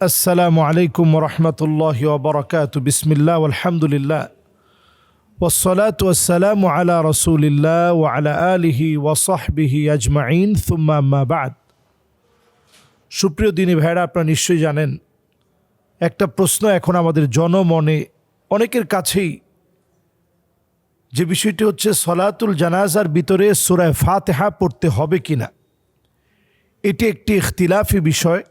আসসালামু আলাইকুম রহমতুল্লাহি ওয়া বারাকাতুহু। বিসমিল্লাহ আলহামদুলিল্লাহ ওয়াসসালাতু ওয়াসসালামু আলা রাসূলিল্লাহ ওয়া আলা আলিহি ওয়া সাহবিহি আজমাইন সুম্মা আম্মা বা'দ। সুপ্রিয় দিনী ভাইরা, আপনারা নিশ্চয়ই জানেন একটা প্রশ্ন এখন আমাদের জনমনে অনেকের কাছেই, যে বিষয়টি হচ্ছে সলাতুল জানাজার ভিতরে সূরা ফাতিহা পড়তে হবে কিনা। এটি একটি ইখতিলাফি বিষয়,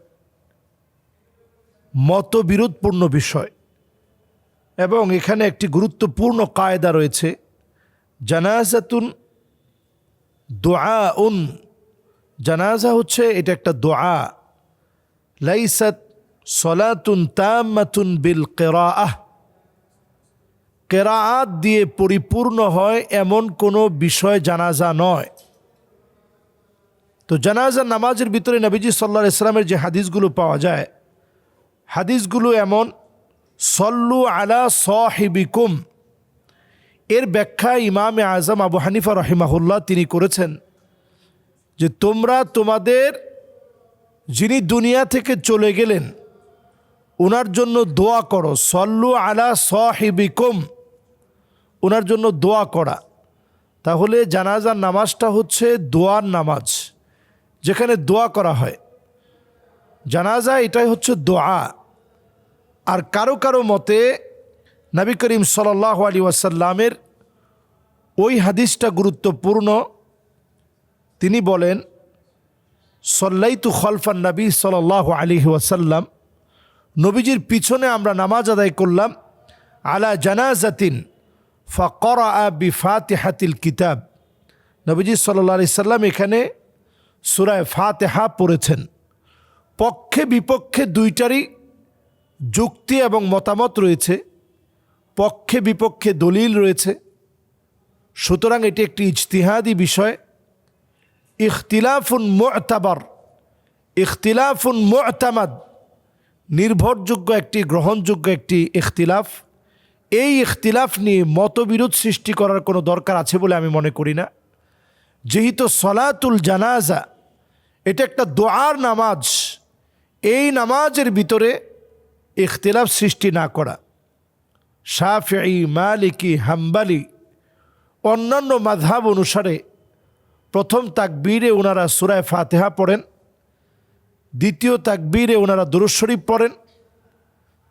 মতবিরোধপূর্ণ বিষয়, এবং এখানে একটি গুরুত্বপূর্ণ কায়দা রয়েছে। জানাজাতুন দুআউন, জানাজা হচ্ছে এটা একটা দোয়া। লাইসাত সলাতুন তাম্মাতুন বিল কিরাআহ, কিরাআত দিয়ে পরিপূর্ণ হয় এমন কোনো বিষয় জানাজা নয়। তো জানাজার নামাজের ভিতরে নবীজি সাল্লাল্লাহু আলাইহি ওয়াসাল্লামের যে হাদিসগুলো পাওয়া যায়, হাদিসগুলো এমন, সল্লু আলা সাহিবিকুম, এর ব্যাখ্যা ইমামে আজম আবু হানিফা রহিমাহুল্লাহ তিনি করেছেন যে তোমরা তোমাদের যিনি দুনিয়া থেকে চলে গেলেন ওনার জন্য দোয়া করো। সল্লু আলা সাহিবিকুম, ওনার জন্য দোয়া করা। তাহলে জানাজার নামাজটা হচ্ছে দোয়ার নামাজ, যেখানে দোয়া করা হয়। জানাজা এটাই হচ্ছে দোয়া। আর কারো কারো মতে নবী করিম সাল্লাল্লাহু আলাইহি ওয়াসাল্লামের ওই হাদিসটা গুরুত্বপূর্ণ। তিনি বলেন, সল্লাইতু খলফান নবী সাল্লাল্লাহু আলাইহি ওয়াসাল্লাম, নবীজির পিছনে আমরা নামাজ আদায় করলাম। আলা জানাজাতিন ফাকরা বিফাতিহাতিল কিতাব, নবীজি সাল্লাল্লাহু আলাইহি সাল্লাম এখানে সূরা ফাতিহা পড়েছেন। পক্ষে বিপক্ষে দুইটারই যুক্তি এবং মতামত রয়েছে, পক্ষে বিপক্ষে দলিল রয়েছে। সুতরাং এটি একটি ইজতিহাদি বিষয়। ইখতিলাফুন মু'তাবার, ইখতিলাফুন মু'তামাদ, নির্ভরযোগ্য একটি গ্রহণযোগ্য একটি ইখতিলাফ। এই ইখতিলাফ নিয়ে মতবিরোধ সৃষ্টি করার কোনো দরকার আছে বলে আমি মনে করি না। যেহেতু সলাতুল জানাজা এটা একটা দোয়ার নামাজ, এই নামাজের ভিতরে ইখতিলাফ সৃষ্টি না করা। শাফিঈ, মালিকি, হাম্বলি, অন্যান্য মাযহাব অনুসারে প্রথম তাকবীরে ওনারা সূরা ফাতিহা পড়েন, দ্বিতীয় তাকবীরে ওনারা দুরূদ শরীফ পড়েন,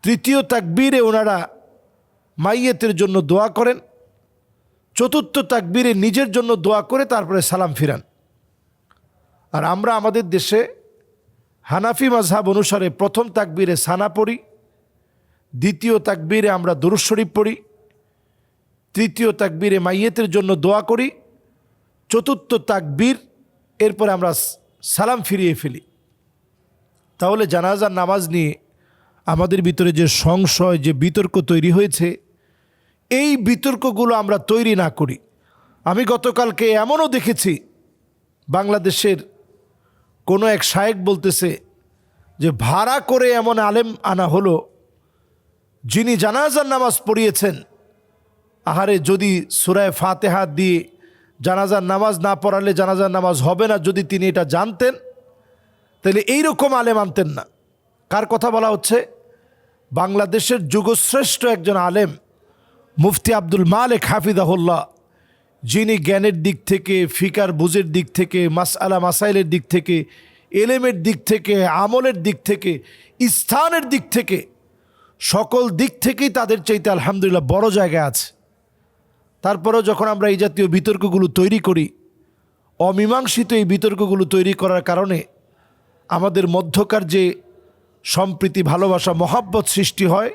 তৃতীয় তাকবীরে ওনারা মাইয়েতের জন্য দোয়া করেন, চতুর্থ তাকবীরে নিজের জন্য দোয়া করে তারপরে সালাম ফিরান। আর আমরা আমাদের দেশে হানাফি মাযহাব অনুসারে প্রথম তাকবীরে সানা পড়ি, দ্বিতীয় তাকবীরে আমরা দুরূদ শরীফ পড়ি, তৃতীয় তাকবীরে মাইয়েতের জন্য দোয়া করি, চতুর্থ তাকবীর এরপরে আমরা সালাম ফিরিয়ে ফেলি। তাহলে জানাজার নামাজ নিয়ে আমাদের ভিতরে যে সংশয়, যে বিতর্ক তৈরি হয়েছে, এই বিতর্কগুলো আমরা তৈরি না করি। আমি গতকালকে এমনও দেখেছি, বাংলাদেশের কোনো এক শায়েখ বলতেছে যে ভাড়া করে এমন আলেম আনা হলো যিনি জানাজার নামাজ পড়িয়েছেন। আহারে, যদি সূরা ফাতিহা দিয়ে জানাজার নামাজ না পড়ালে জানাজার নামাজ হবে না, যদি তিনি এটা জানতেন তাহলে এইরকম আলেম আনতেন না। কার কথা বলা হচ্ছে? বাংলাদেশের যুগশ্রেষ্ঠ একজন আলেম মুফতি আব্দুল মালেক হাফিজাহুল্লাহ, যিনি জ্ঞানের দিক থেকে, ফিকার বুঝের দিক থেকে, মাসআলা মাসাইলের দিক থেকে, এলেমের দিক থেকে, আমলের দিক থেকে, স্থানের দিক থেকে, সকল দিক থেকেই তাদের চাইতে আলহামদুলিল্লাহ বড় জায়গায় আছে। তারপরেও যখন আমরা এই জাতীয় বিতর্কগুলো তৈরি করি, অমীমাংসিত এই বিতর্কগুলো তৈরি করার কারণে আমাদের মধ্যকার যে সম্প্রীতি, ভালোবাসা, মহাব্বত সৃষ্টি হয়,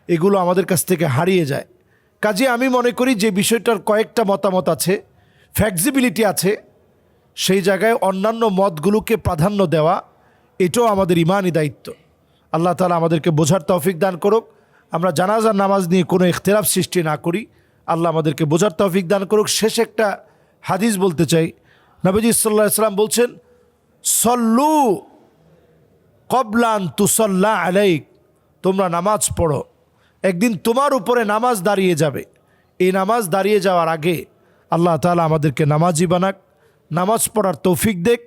এগুলো আমাদের কাছ থেকে হারিয়ে যায়। কাজে আমি মনে করি যে বিষয়টার কয়েকটা মতামত আছে, ফ্লেক্সিবিলিটি আছে, সেই জায়গায় অন্যান্য মতগুলোকে প্রাধান্য দেওয়া এটাও আমাদের ইমানি দায়িত্ব। আল্লাহ তাআলা আমাদেরকে বোঝার তৌফিক দান করুক, আমরা জানাজার নামাজ নিয়ে কোনো ইখতিলাফ সৃষ্টি না করি। আল্লাহ আমাদেরকে বোঝার তৌফিক দান করুক। শেষ একটা হাদিস বলতে চাই। নবীজি সাল্লাল্লাহু আলাইহি ওয়াসাল্লাম বলছেন, সল্লু ক্বাবলা আন তুসাল্লা আলাইক, তোমরা নামাজ পড়ো, একদিন তোমার উপরে নামাজ দাঁড়িয়ে যাবে। এই নামাজ দাঁড়িয়ে যাওয়ার আগে আল্লাহ তাআলা আমাদেরকে নামাজি বানাক, নামাজ পড়ার তৌফিক দেখ,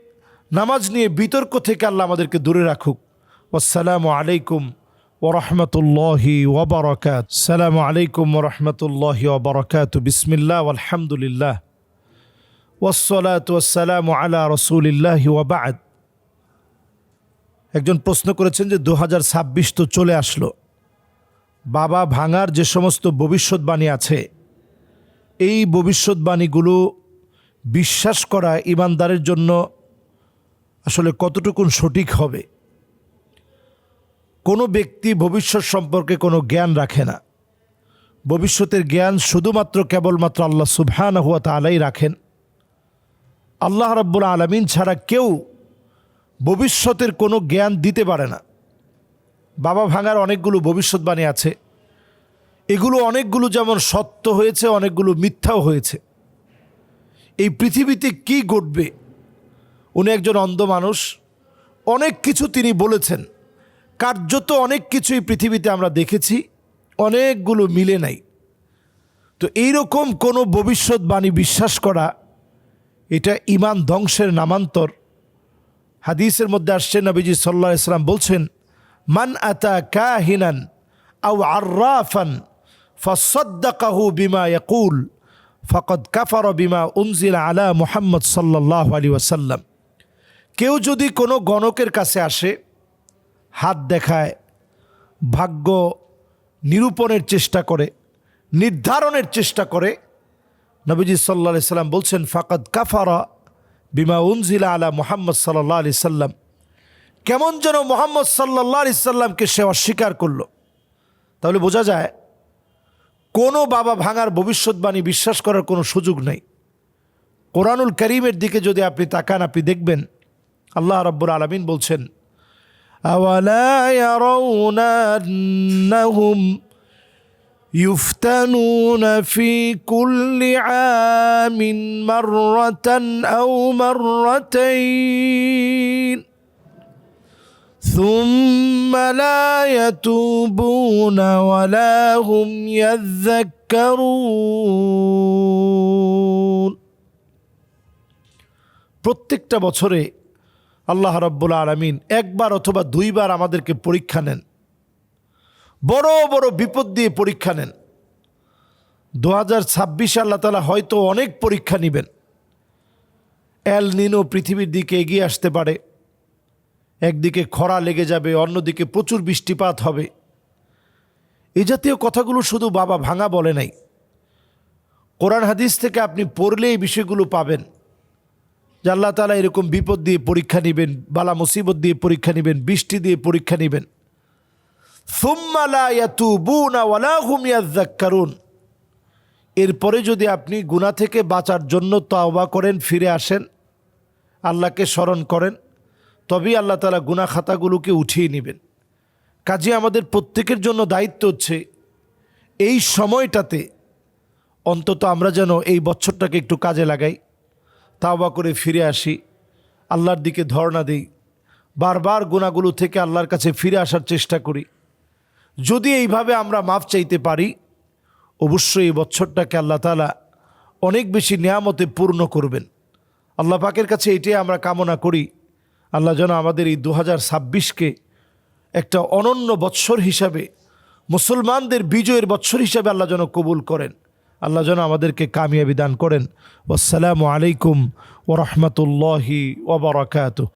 নামাজ নিয়ে বিতর্ক থেকে আল্লাহ আমাদেরকে দূরে রাখুক। ওয়াসসালামু আলাইকুম ওরহমতুল্লাহি ওবরাকাত। আসসালামু আলাইকুম ওরহমতুল্লাহি ওবরাকাত। বিসমিল্লাহ আলহামদুলিল্লাহ ওয়াসসালাতু ওয়াসসালামু আলা রাসূলিল্লাহি ওয়া বা'দ। একজন প্রশ্ন করেছেন যে 2026 তো চলে আসলো, বাবা ভাঙার যে সমস্ত ভবিষ্যৎবাণী আছে, এই ভবিষ্যৎবাণীগুলো বিশ্বাস করা ঈমানদারের জন্য আসলে কতটুকুন সঠিক হবে? কোনো ব্যক্তি ভবিষ্যৎ সম্পর্কে কোনো জ্ঞান রাখে না। ভবিষ্যতের জ্ঞান শুধুমাত্র কেবলমাত্র আল্লাহ সুবহানাহু ওয়া তাআলাই রাখেন। আল্লাহ রাব্বুল আলামিন ছাড়া কেউ ভবিষ্যতের কোনো জ্ঞান দিতে পারে না। বাবা ভাঙার অনেকগুলো ভবিষ্যৎবাণী আছে, এগুলো অনেকগুলো যেমন সত্য হয়েছে, অনেকগুলো মিথ্যাও হয়েছে। এই পৃথিবীতে কি ঘটবে, উনি একজন অন্ধ মানুষ, অনেক কিছু তিনি বলেছেন, কার্যত অনেক কিছুই পৃথিবীতে আমরা দেখেছি, অনেকগুলো মিলে নাই। তো এইরকম কোনো ভবিষ্যৎবাণী বিশ্বাস করা, এটা ঈমান ধ্বংসের নামান্তর। হাদিসের মধ্যে আসছে, নবীজি সাল্লাল্লাহু আলাইহি ওয়াসাল্লাম বলছেন, মান আতা কাহিনান আও আররাফান ফাসাদ্দাকাহু বিমা ইয়াকুল ফাকাদ কাফারা বিমা উনজিলা আলা মুহাম্মদ সাল্লাল্লাহু আলাইহি ওয়াসাল্লাম। কেউ যদি কোনো গণকের কাছে আসে, হাত দেখায়, ভাগ্য নিরূপণের চেষ্টা করে, নির্ধারণের চেষ্টা করে, নবীজি সাল্লাল্লাহু আলাইহি সাল্লাম বলছেন, ফাকাদ কাফারা বিমা উনজিলা আলা মুহাম্মদ সাল্লাল্লাহু আলাইহি সাল্লাম। কেমন যেন মুহাম্মদ সাল্লাল্লাহু আলাইহি সাল্লামকে সে অস্বীকার করলো। তাহলে বোঝা যায় কোনো বাবা ভাঙার ভবিষ্যৎবাণী বিশ্বাস করার কোনো সুযোগ নেই। কোরআনুল কারীমের দিকে যদি আপনি তাকান, আপনি দেখবেন আল্লাহ রাব্বুল আলামিন বলছেন, আওয়ালা ইয়ারাউনা আন্নাহুম ইফতানুনা ফি কুল্লি আমিন মাররাতান আও মাররাতাইন সুম্মা লা ইয়াতুবুনা ওয়ালা হুম ইয়াযাক্কারুন। প্রত্যেকটা বছরে আল্লাহ রাব্বুল আলামিন একবার অথবা দুইবার আমাদেরকে পরীক্ষা নেন, বড় বড় বিপদ দিয়ে পরীক্ষা নেন। 2026 আল্লাহ তাআলা হয়তো অনেক পরীক্ষা নেবেন। এল নিনো পৃথিবীর দিকে এগিয়ে আসতে পারে, একদিকে খরা লেগে যাবে, অন্যদিকে প্রচুর বৃষ্টিপাত হবে। এই জাতীয় কথাগুলো শুধু বাবা ভাঙা বলে নাই, কোরআন হাদিস থেকে আপনি পড়লে এই বিষয়গুলো পাবেন যে আল্লাহ তাআলা এরকম বিপদ দিয়ে পরীক্ষা নেবেন, বালা মুসিবত দিয়ে পরীক্ষা নেবেন, বৃষ্টি দিয়ে পরীক্ষা নেবেন। সুম্মা লা ইয়াতুবুনা ওয়ালা হুম ইয়াযাক্কারুন। এরপরে যদি আপনি গুনাহ থেকে বাঁচার জন্য তওবা করেন, ফিরে আসেন, আল্লাহকে স্মরণ করেন, তবেই আল্লাহ তাআলা গুনাহ খাতাগুলোকে উঠিয়ে নেবেন। কাজে আমাদের প্রত্যেকের জন্য দায়িত্ব হচ্ছে এই সময়টাতে অন্তত আমরা যেন এই বছরটাকে একটু কাজে লাগাই, তাওবা করে ফিরে আসি, আল্লাহর দিকে ধর্ণা দিই, বারবার গুনাহগুলো থেকে আল্লাহর কাছে ফিরে আসার চেষ্টা করি। যদি এইভাবে আমরা মাফ চাইতে পারি, অবশ্যই এই বছরটাকে আল্লাহ তাআলা অনেক বেশি নিয়ামতে পূর্ণ করবেন। আল্লাহ পাকের কাছে এটাই আমরা কামনা করি, আল্লাহ যেন আমাদের এই 2026কে একটা অনন্য বৎসর হিসাবে, মুসলমানদের বিজয়ের বৎসর হিসাবে আল্লাহ যেন কবুল করেন। আল্লাহ যেন আমাদেরকে কামিয়াবি দান করেন। আসসালামু আলাইকুম ওয়া রাহমাতুল্লাহি ওয়া বারাকাতুহু।